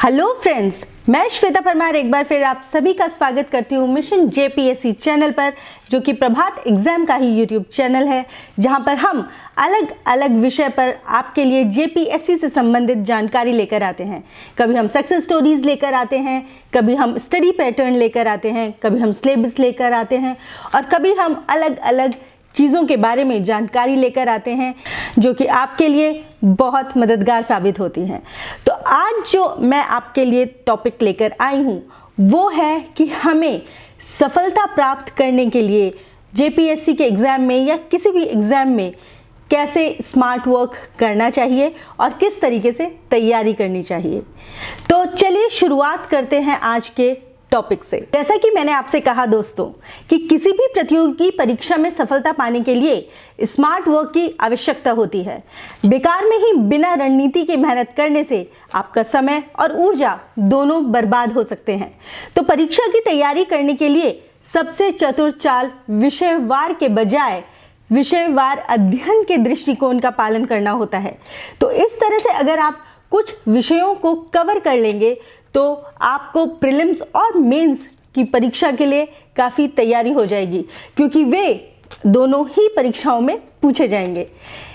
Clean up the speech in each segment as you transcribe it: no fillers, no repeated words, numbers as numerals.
Hello friends, मैं श्वेता परमार एक बार फिर आप सभी का स्वागत करती हूँ मिशन जेपीएससी चैनल पर, जो कि प्रभात एग्जाम का ही यूट्यूब चैनल है, जहां पर हम अलग अलग विषय पर आपके लिए जेपीएससी से संबंधित जानकारी लेकर आते हैं। कभी हम सक्सेस स्टोरीज लेकर आते हैं, कभी हम स्टडी पैटर्न लेकर आते हैं, कभी हम सिलेबस लेकर आते हैं और कभी हम अलग अलग चीज़ों के बारे में जानकारी लेकर आते हैं, जो कि आपके लिए बहुत मददगार साबित होती हैं। तो आज जो मैं आपके लिए टॉपिक लेकर आई हूँ वो है कि हमें सफलता प्राप्त करने के लिए जेपीएससी के एग्ज़ाम में या किसी भी एग्ज़ाम में कैसे स्मार्ट वर्क करना चाहिए और किस तरीके से तैयारी करनी चाहिए। तो चलिए शुरुआत करते हैं आज के टॉपिक से। जैसा कि मैंने आपसे कहा दोस्तों कि किसी भी प्रतियोगी परीक्षा में सफलता पाने के लिए स्मार्ट वर्क की आवश्यकता होती है। बेकार में ही बिना रणनीति की मेहनत करने से आपका समय और ऊर्जा दोनों बर्बाद हो सकते हैं। तो परीक्षा की तैयारी करने के लिए सबसे चतुर चाल विषयवार के बजाय विषयवार अध्ययन के दृष्टिकोण का पालन करना होता है। तो इस तरह से अगर आप कुछ विषयों को कवर कर लेंगे तो आपको प्रीलिम्स और मेंस की परीक्षा के लिए काफ़ी तैयारी हो जाएगी, क्योंकि वे दोनों ही परीक्षाओं में पूछे जाएंगे।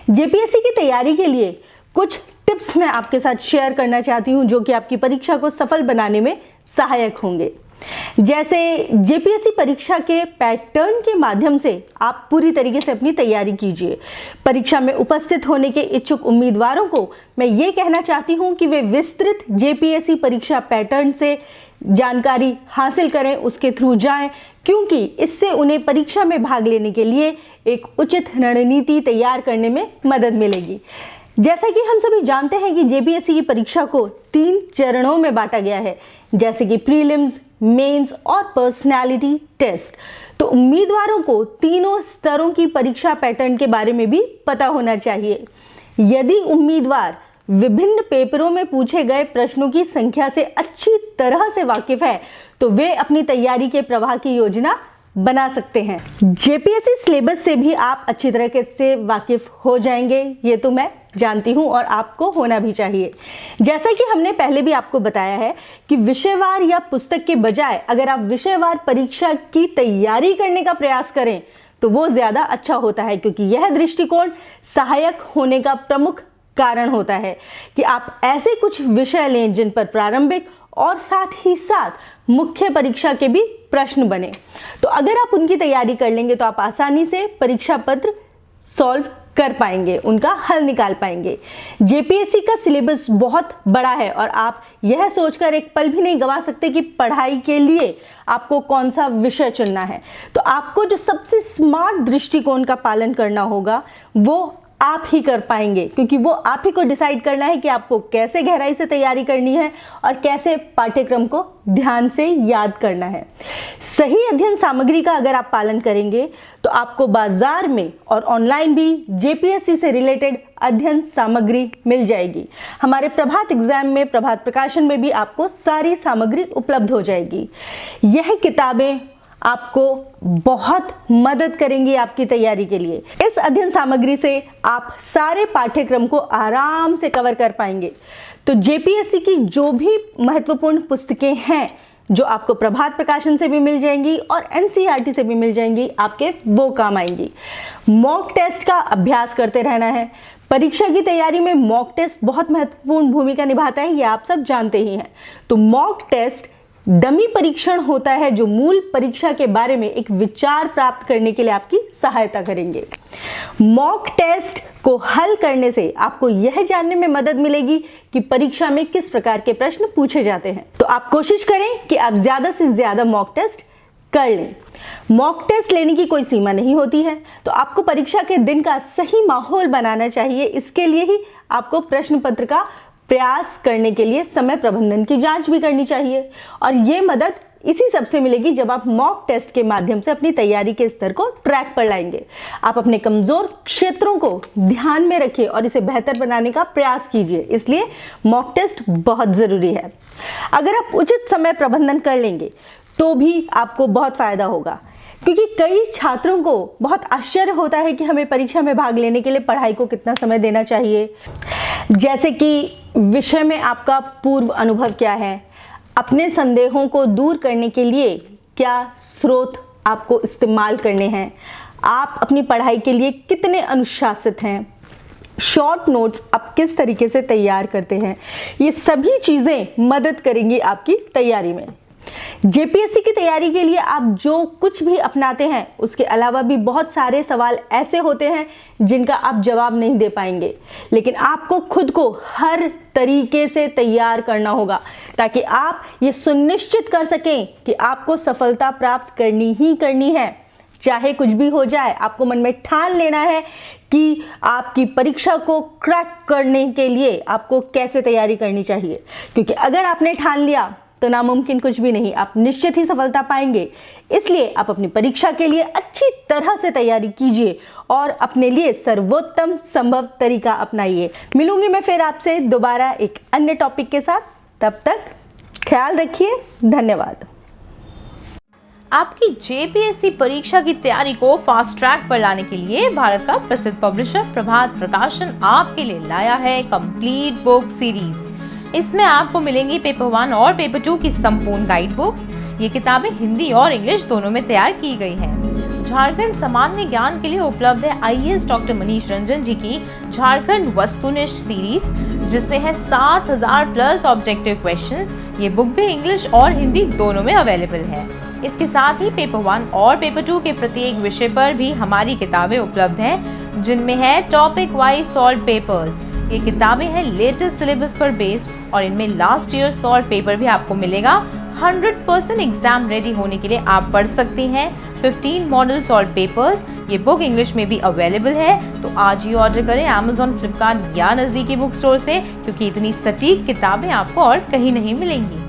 जेपीएससी की तैयारी के लिए कुछ टिप्स मैं आपके साथ शेयर करना चाहती हूं, जो कि आपकी परीक्षा को सफल बनाने में सहायक होंगे। जैसे जेपीएससी परीक्षा के पैटर्न के माध्यम से आप पूरी तरीके से अपनी तैयारी कीजिए। परीक्षा में उपस्थित होने के इच्छुक उम्मीदवारों को मैं ये कहना चाहती हूँ कि वे विस्तृत जेपीएससी परीक्षा पैटर्न से जानकारी हासिल करें, उसके थ्रू जाएं, क्योंकि इससे उन्हें परीक्षा में भाग लेने के लिए एक उचित रणनीति तैयार करने में मदद मिलेगी। जैसा कि हम सभी जानते हैं कि जेपीएससी की परीक्षा को 3 चरणों में बांटा गया है, जैसे कि प्रीलिम्स, मेंस और पर्सनालिटी टेस्ट। तो उम्मीदवारों को तीनों स्तरों की परीक्षा पैटर्न के बारे में भी पता होना चाहिए। यदि उम्मीदवार विभिन्न पेपरों में पूछे गए प्रश्नों की संख्या से अच्छी तरह से वाकिफ है तो वे अपनी तैयारी के प्रवाह की योजना बना सकते हैं। जेपीएससी सिलेबस से भी आप अच्छी तरह से वाकिफ हो जाएंगे, ये तो मैं जानती हूं और आपको होना भी चाहिए। जैसा कि हमने पहले भी आपको बताया है कि विषयवार या पुस्तक के बजाय अगर आप विषयवार परीक्षा की तैयारी करने का प्रयास करें तो वो ज़्यादा अच्छा होता है, क्योंकि यह दृष्टिकोण सहायक होने का प्रमुख कारण होता है कि आप ऐसे कुछ विषय लें जिन पर प्रारंभिक और साथ ही साथ मुख्य परीक्षा के भी प्रश्न बने। तो अगर आप उनकी तैयारी कर लेंगे तो आप आसानी से परीक्षा पत्र सॉल्व कर पाएंगे, उनका हल निकाल पाएंगे। जेपीएससी का सिलेबस बहुत बड़ा है और आप यह सोचकर एक पल भी नहीं गंवा सकते कि पढ़ाई के लिए आपको कौन सा विषय चुनना है। तो आपको जो सबसे स्मार्ट दृष्टिकोण का पालन करना होगा वो आप ही कर पाएंगे, क्योंकि वो आप ही को डिसाइड करना है कि आपको कैसे गहराई से तैयारी करनी है और कैसे पाठ्यक्रम को ध्यान से याद करना है। सही अध्ययन सामग्री का अगर आप पालन करेंगे तो आपको बाजार में और ऑनलाइन भी जेपीएससी से रिलेटेड अध्ययन सामग्री मिल जाएगी। हमारे प्रभात एग्जाम में, प्रभात प्रकाशन में भी आपको सारी सामग्री उपलब्ध हो जाएगी। यह किताबें आपको बहुत मदद करेंगी आपकी तैयारी के लिए। इस अध्ययन सामग्री से आप सारे पाठ्यक्रम को आराम से कवर कर पाएंगे। तो जेपीएससी की जो भी महत्वपूर्ण पुस्तकें हैं जो आपको प्रभात प्रकाशन से भी मिल जाएंगी और एनसीईआरटी से भी मिल जाएंगी, आपके वो काम आएंगी। मॉक टेस्ट का अभ्यास करते रहना है। परीक्षा की तैयारी में मॉक टेस्ट बहुत महत्वपूर्ण भूमिका निभाता है, ये आप सब जानते ही हैं। तो मॉक टेस्ट डमी परीक्षण होता है जो मूल परीक्षा के बारे में एक विचार प्राप्त करने के लिए आपकी सहायता करेंगे। मॉक टेस्ट को हल करने से आपको यह जानने में मदद मिलेगी कि परीक्षा में किस प्रकार के प्रश्न पूछे जाते हैं। तो आप कोशिश करें कि आप ज्यादा से ज्यादा मॉक टेस्ट कर लें। मॉक टेस्ट लेने की कोई सीमा नहीं होती है, तो आपको परीक्षा के दिन का सही माहौल बनाना चाहिए। इसके लिए ही आपको प्रश्न पत्र का प्रयास करने के लिए समय प्रबंधन की जांच भी करनी चाहिए, और ये मदद इसी सबसे मिलेगी जब आप मॉक टेस्ट के माध्यम से अपनी तैयारी के स्तर को ट्रैक पर लाएंगे। आप अपने कमजोर क्षेत्रों को ध्यान में रखिए और इसे बेहतर बनाने का प्रयास कीजिए, इसलिए मॉक टेस्ट बहुत जरूरी है। अगर आप उचित समय प्रबंधन कर लेंगे तो भी आपको बहुत फायदा होगा, क्योंकि कई छात्रों को बहुत आश्चर्य होता है कि हमें परीक्षा में भाग लेने के लिए पढ़ाई को कितना समय देना चाहिए। जैसे कि विषय में आपका पूर्व अनुभव क्या है, अपने संदेहों को दूर करने के लिए क्या स्रोत आपको इस्तेमाल करने हैं, आप अपनी पढ़ाई के लिए कितने अनुशासित हैं, शॉर्ट नोट्स आप किस तरीके से तैयार करते हैं। ये सभी चीज़ें मदद करेंगी आपकी तैयारी में। जेपीएससी की तैयारी के लिए आप जो कुछ भी अपनाते हैं उसके अलावा भी बहुत सारे सवाल ऐसे होते हैं जिनका आप जवाब नहीं दे पाएंगे, लेकिन आपको खुद को हर तरीके से तैयार करना होगा ताकि आप ये सुनिश्चित कर सकें कि आपको सफलता प्राप्त करनी ही करनी है, चाहे कुछ भी हो जाए। आपको मन में ठान लेना है कि आपकी परीक्षा को क्रैक करने के लिए आपको कैसे तैयारी करनी चाहिए, क्योंकि अगर आपने ठान लिया तो नामुमकिन कुछ भी नहीं, आप निश्चित ही सफलता पाएंगे। इसलिए आप अपनी परीक्षा के लिए अच्छी तरह से तैयारी कीजिए और अपने लिए सर्वोत्तम संभव तरीका अपनाइए। मिलूंगी मैं फिर आपसे दोबारा एक अन्य टॉपिक के साथ, तब तक ख्याल रखिए। धन्यवाद। आपकी जेपीएससी परीक्षा की तैयारी को फास्ट ट्रैक पर लाने के लिए भारत का प्रसिद्ध पब्लिशर प्रभात प्रकाशन आपके लिए लाया है कंप्लीट बुक सीरीज। इसमें आपको मिलेंगी पेपर 1 और पेपर 2 की संपूर्ण गाइड बुक्स। ये किताबें हिंदी और इंग्लिश दोनों में तैयार की गई हैं। झारखंड सामान्य ज्ञान के लिए उपलब्ध है आईएएस डॉक्टर मनीष रंजन जी की झारखंड वस्तुनिष्ठ सीरीज, जिसमें है 7000 प्लस ऑब्जेक्टिव क्वेश्चंस। ये बुक भी इंग्लिश और हिंदी दोनों में अवेलेबल है। इसके साथ ही पेपर 1 और पेपर 2 के प्रत्येक विषय पर भी हमारी किताबें उपलब्ध हैं, जिनमें है टॉपिक वाइज सॉल्व पेपर्स। ये किताबें हैं लेटेस्ट सिलेबस पर बेस्ड और इनमें लास्ट ईयर सॉल्व पेपर भी आपको मिलेगा। 100% एग्जाम रेडी होने के लिए आप पढ़ सकते हैं 15 मॉडल सॉल्व पेपर्स। ये बुक इंग्लिश में भी अवेलेबल है, तो आज ही ऑर्डर करें अमेज़न, फ्लिपकार्ट या नज़दीकी बुक स्टोर से, क्योंकि इतनी सटीक किताबें आपको और कहीं नहीं मिलेंगी।